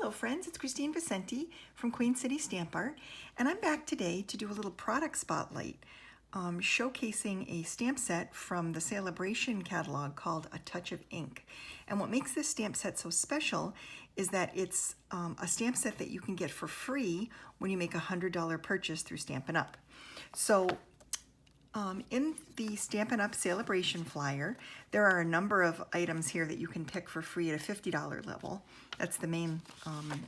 Hello friends, it's Kristine Vicenti from Queen City Stamp Art, and I'm back today to do a little product spotlight showcasing a stamp set from the Sale-a-Bration catalog called A Touch of Ink. And what makes this stamp set so special is that it's a stamp set that you can get for free when you make a $100 purchase through Stampin' Up. So in the Stampin' Up Sale-a-Bration flyer, there are a number of items here that you can pick for free at a $50 level. That's the main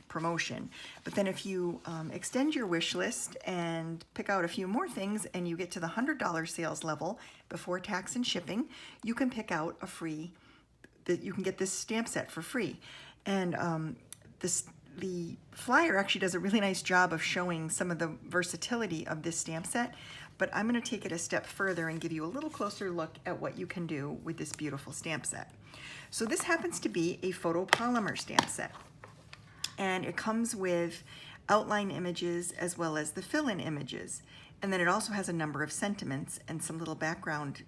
promotion. But then if you extend your wish list and pick out a few more things and you get to the $100 sales level before tax and shipping, you can pick out a free, you can get this stamp set for free. And the flyer actually does a really nice job of showing some of the versatility of this stamp set, but I'm going to take it a step further and give you a little closer look at what you can do with this beautiful stamp set. So this happens to be a photopolymer stamp set, and it comes with outline images as well as the fill-in images, and then it also has a number of sentiments and some little background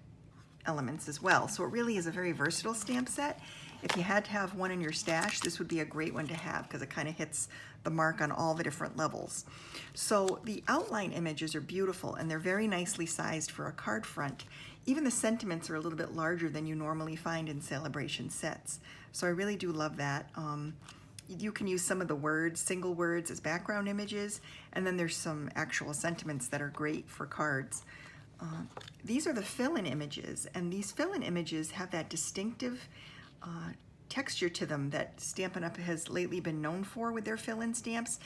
elements as well. So it really is a very versatile stamp set. If you had to have one in your stash, this would be a great one to have because it kind of hits the mark on all the different levels. So the outline images are beautiful and they're very nicely sized for a card front. Even the sentiments are a little bit larger than you normally find in Sale-a-Bration sets. So I really do love that. You can use some of the words, single words, as background images, and then there's some actual sentiments that are great for cards. These are the fill-in images, and these fill-in images have that distinctive texture to them that Stampin' Up has lately been known for with their fill-in stamps.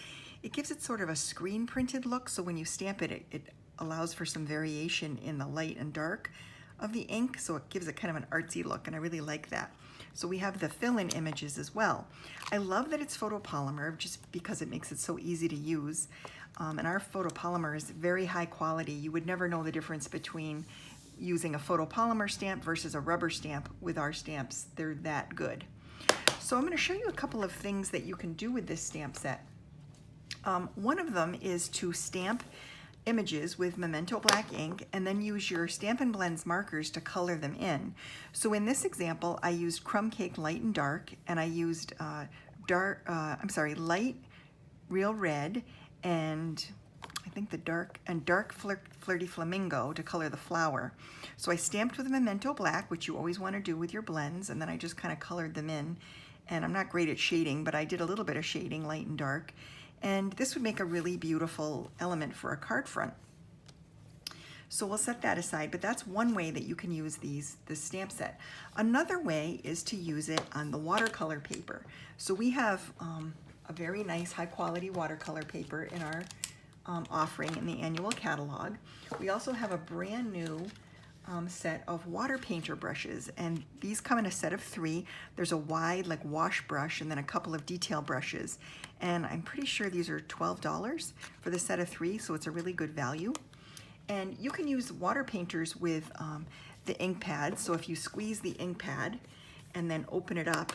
It gives it sort of a screen printed look, so when you stamp it, it allows for some variation in the light and dark of the ink, so it gives it kind of an artsy look, and I really like that. So we have the fill-in images as well. I love that it's photopolymer just because it makes it so easy to use. And our photopolymer is very high quality. You would never know the difference between using a photopolymer stamp versus a rubber stamp with our stamps. They're that good. So I'm going to show you a couple of things that you can do with this stamp set. One of them is to stamp images with Memento black ink and then use your Stampin' Blends markers to color them in. So in this example, I used Crumb Cake Light and Dark, and I used light Real Red and I think the dark Flirty Flamingo to color the flower. So I stamped with Memento black, which you always want to do with your blends, and then I just kind of colored them in. And I'm not great at shading, but I did a little bit of shading, light and dark. And this would make a really beautiful element for a card front. So we'll set that aside, but that's one way that you can use this stamp set. Another way is to use it on the watercolor paper. So we have a very nice high quality watercolor paper in our offering in the annual catalog. We also have a brand new set of water painter brushes, and these come in a set of 3. There's a wide like wash brush and then a couple of detail brushes, and I'm pretty sure these are $12 for the set of 3, so it's a really good value. And you can use water painters with the ink pad. So if you squeeze the ink pad and then open it up,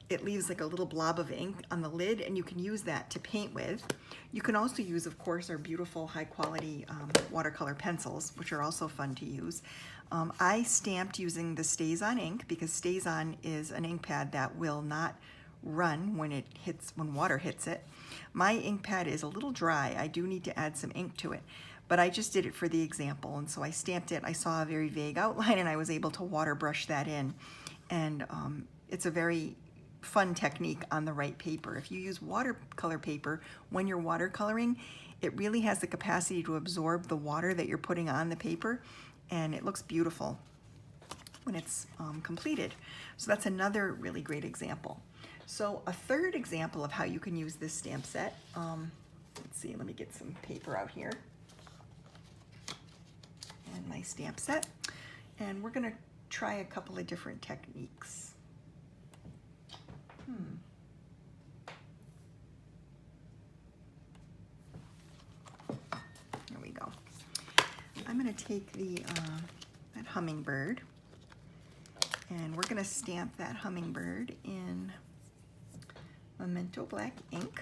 it leaves like a little blob of ink on the lid, and you can use that to paint with. You can also use, of course, our beautiful high quality watercolor pencils, which are also fun to use. I stamped using the StazOn ink because StazOn is an ink pad that will not run when water hits it. My ink pad is a little dry. I do need to add some ink to it, but I just did it for the example, and so I stamped it. I saw a very vague outline and I was able to water brush that in, and it's a very fun technique on the right paper. If you use watercolor paper when you're watercoloring, it really has the capacity to absorb the water that you're putting on the paper, and it looks beautiful when it's completed. So that's another really great example. So a third example of how you can use this stamp set, let's see, let me get some paper out here and my stamp set, and we're going to try a couple of different techniques. There we go. I'm going to take that hummingbird, and we're going to stamp that hummingbird in Memento black ink.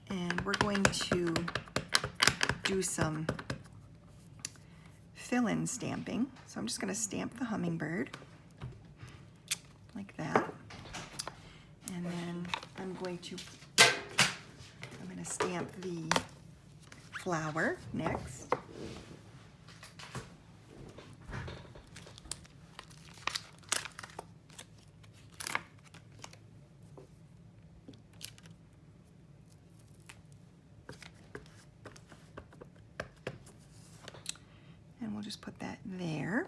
And we're going to do some fill-in stamping. So I'm just going to stamp the hummingbird like that. And then I'm going to stamp the flower next. And we'll just put that there,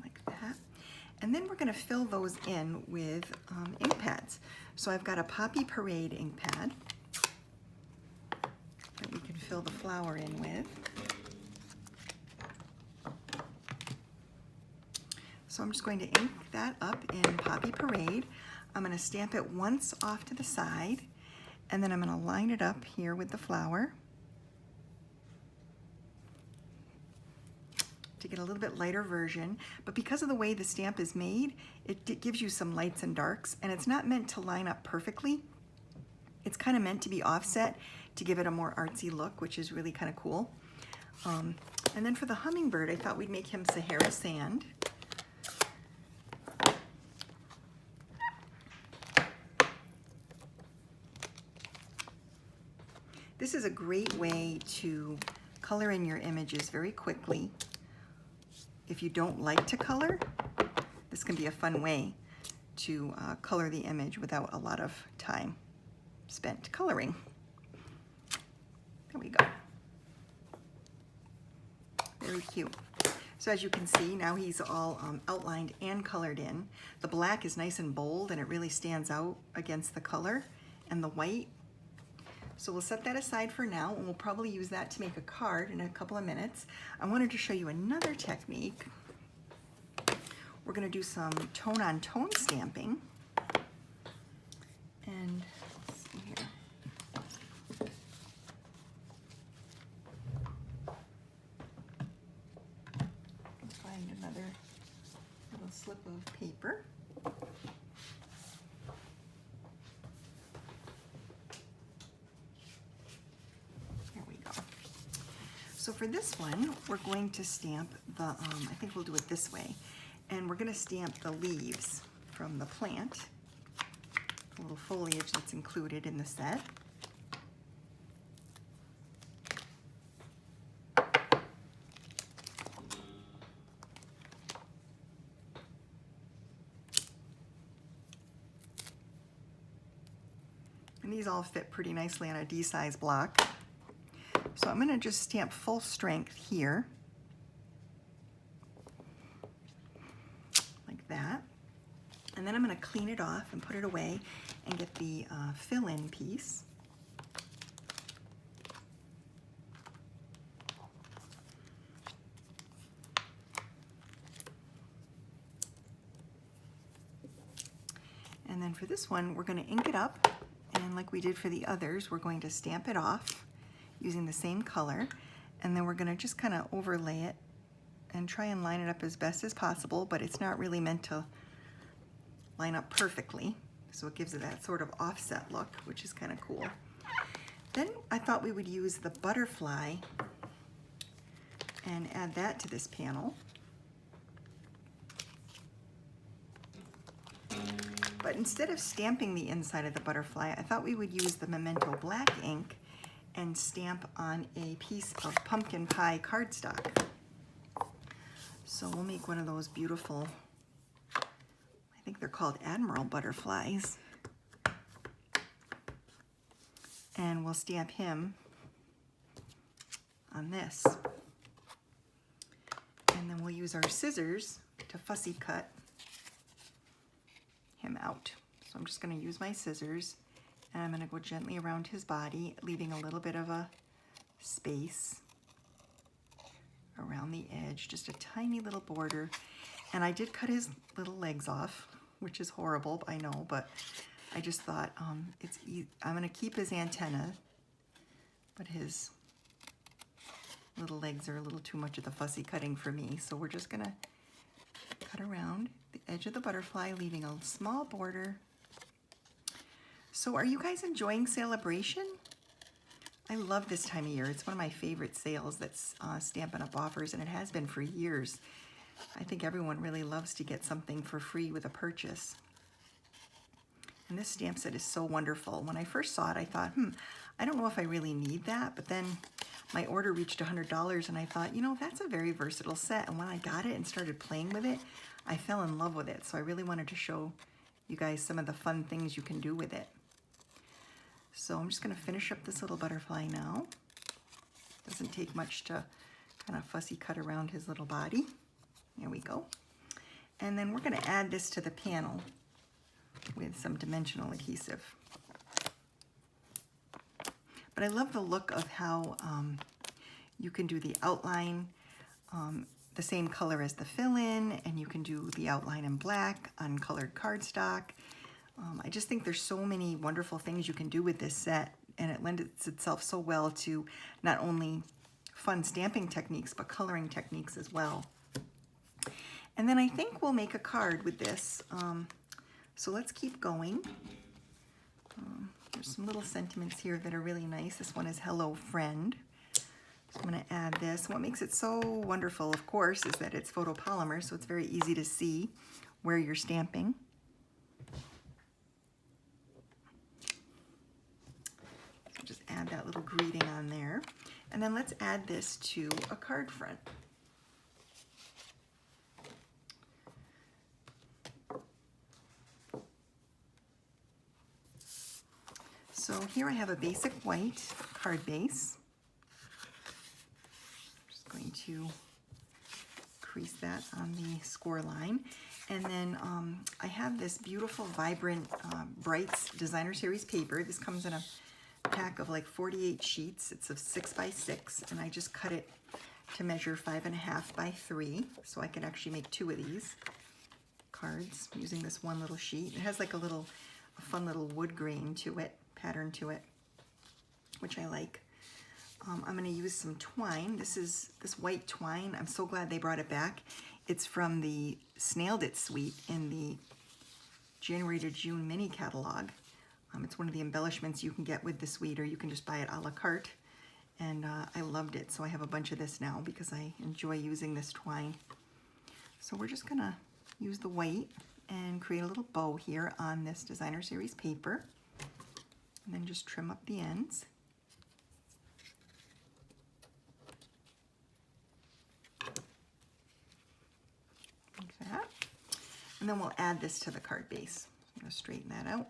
like that. And then we're going to fill those in with ink pads. So I've got a Poppy Parade ink pad that we can fill the flower in with. So I'm just going to ink that up in Poppy Parade. I'm going to stamp it once off to the side, and then I'm going to line it up here with the flower to get a little bit lighter version. But because of the way the stamp is made, it gives you some lights and darks, and it's not meant to line up perfectly. It's kind of meant to be offset to give it a more artsy look, which is really kind of cool. And then for the hummingbird, I thought we'd make him Sahara Sand. This is a great way to color in your images very quickly. If you don't like to color, this can be a fun way to color the image without a lot of time spent coloring. There we go. Very cute. So as you can see, now he's all outlined and colored in. The black is nice and bold, and it really stands out against the color and the white. So we'll set that aside for now, and we'll probably use that to make a card in a couple of minutes. I wanted to show you another technique. We're going to do some tone-on-tone stamping. And let's see here. Find another little slip of paper. So for this one, we're going to stamp the, I think we'll do it this way, and we're going to stamp the leaves from the plant, the little foliage that's included in the set. And these all fit pretty nicely on a D-size block. So I'm going to just stamp full strength here, like that. And then I'm going to clean it off and put it away and get the fill-in piece. And then for this one, we're going to ink it up, and like we did for the others, we're going to stamp it off using the same color, and then we're going to just kind of overlay it and try and line it up as best as possible, but it's not really meant to line up perfectly, so it gives it that sort of offset look, which is kind of cool. Then I thought we would use the butterfly and add that to this panel. But instead of stamping the inside of the butterfly, I thought we would use the Memento black ink and stamp on a piece of pumpkin pie cardstock. So we'll make one of those beautiful, I think they're called Admiral butterflies. And we'll stamp him on this. And then we'll use our scissors to fussy cut him out. So I'm just going to use my scissors, and I'm going to go gently around his body, leaving a little bit of a space around the edge, just a tiny little border. And I did cut his little legs off, which is horrible, I know, but I just thought I'm going to keep his antenna, but his little legs are a little too much of the fussy cutting for me. So we're just going to cut around the edge of the butterfly, leaving a small border. So are you guys enjoying Sale-a-Bration? I love this time of year. It's one of my favorite sales that Stampin' Up! Offers, and it has been for years. I think everyone really loves to get something for free with a purchase. And this stamp set is so wonderful. When I first saw it, I thought, I don't know if I really need that, but then my order reached $100 and I thought, you know, that's a very versatile set. And when I got it and started playing with it, I fell in love with it. So I really wanted to show you guys some of the fun things you can do with it. So I'm just gonna finish up this little butterfly now. Doesn't take much to kind of fussy cut around his little body. There we go. And then we're gonna add this to the panel with some dimensional adhesive. But I love the look of how you can do the outline the same color as the fill-in, and you can do the outline in black on colored cardstock. I just think there's so many wonderful things you can do with this set, and it lends itself so well to not only fun stamping techniques, but coloring techniques as well. And then I think we'll make a card with this. So let's keep going. There's some little sentiments here that are really nice. This one is Hello Friend. So I'm going to add this. What makes it so wonderful, of course, is that it's photopolymer, so it's very easy to see where you're stamping. So just add that little greeting on there. And then let's add this to a card front. So here I have a basic white card base. Just going to crease that on the score line. And then I have this beautiful, vibrant Brights Designer Series paper. This comes in a pack of like 48 sheets. It's of 6 by 6, and I just cut it to measure 5.5 by 3, so I can actually make 2 of these cards using this one little sheet. It has like a fun little wood grain to it, pattern to it, which I like. I'm going to use some twine. This is this white twine. I'm so glad they brought it back. It's from the Snailed It suite in the January to June mini catalog. It's one of the embellishments you can get with the suite, or you can just buy it a la carte. And I loved it, so I have a bunch of this now because I enjoy using this twine. So we're just gonna use the white and create a little bow here on this Designer Series paper. And then just trim up the ends. Like that. And then we'll add this to the card base. I'm gonna straighten that out.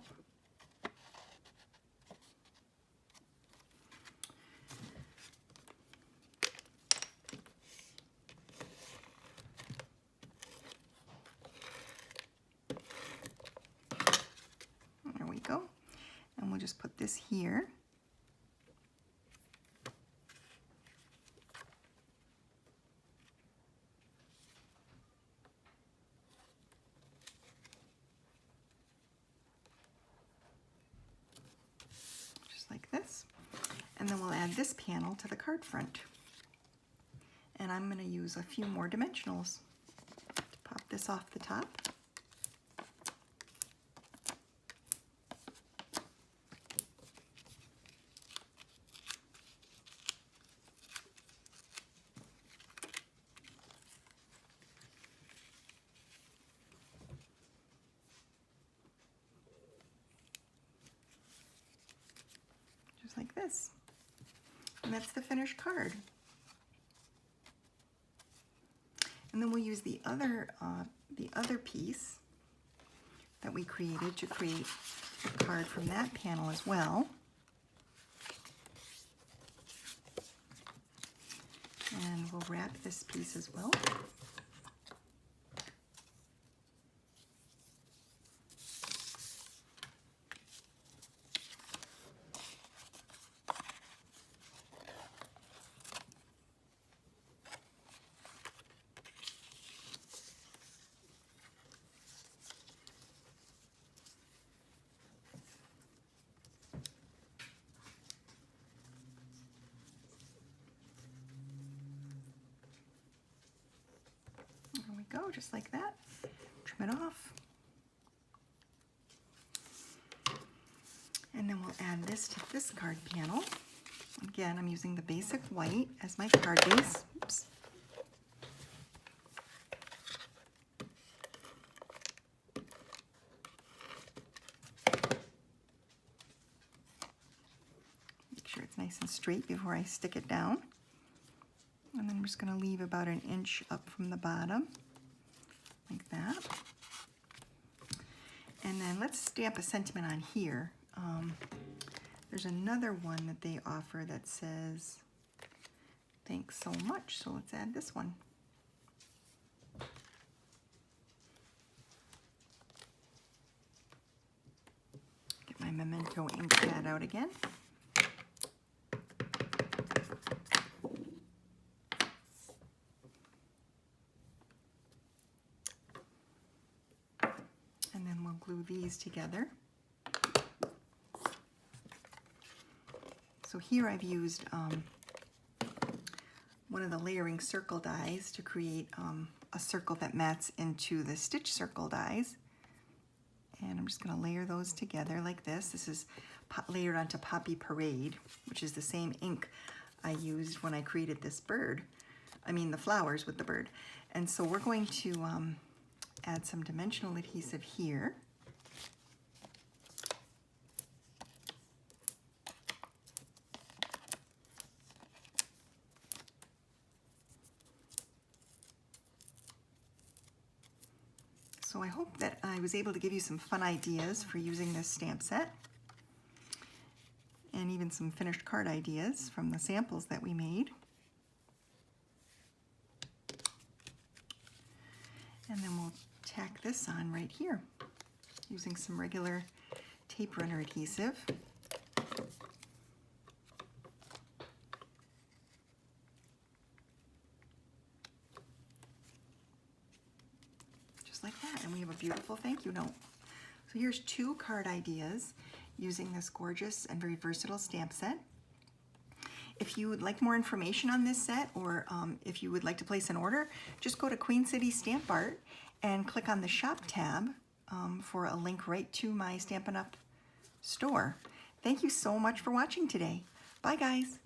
There we go. And we'll just put this here. Just like this. And then we'll add this panel to the card front. And I'm going to use a few more dimensionals to pop this off the top. Like this. And that's the finished card. And then we'll use the other piece that we created to create a card from that panel as well. And we'll wrap this piece as well. Go just like that. Trim it off. And then we'll add this to this card panel. Again, I'm using the basic white as my card base. Oops. Make sure it's nice and straight before I stick it down. And then I'm just going to leave about an inch up from the bottom, like that. And then let's stamp a sentiment on here. There's another one that they offer that says, "Thanks so much." So let's add this one. Get my Memento ink pad out again. And then we'll glue these together. So here I've used one of the layering circle dies to create a circle that mats into the stitch circle dies. And I'm just going to layer those together like this. This is layered onto Poppy Parade, which is the same ink I used when I created this bird. I mean the flowers with the bird. And so we're going to add some dimensional adhesive here. So I hope that I was able to give you some fun ideas for using this stamp set, and even some finished card ideas from the samples that we made. And then we'll tack this on right here using some regular tape runner adhesive. Like that, and we have a beautiful thank you note. So here's 2 card ideas using this gorgeous and very versatile stamp set. If you would like more information on this set, or if you would like to place an order, just go to Queen City Stamp Art and click on the shop tab for a link right to my Stampin' Up! Store. Thank you so much for watching today. Bye guys.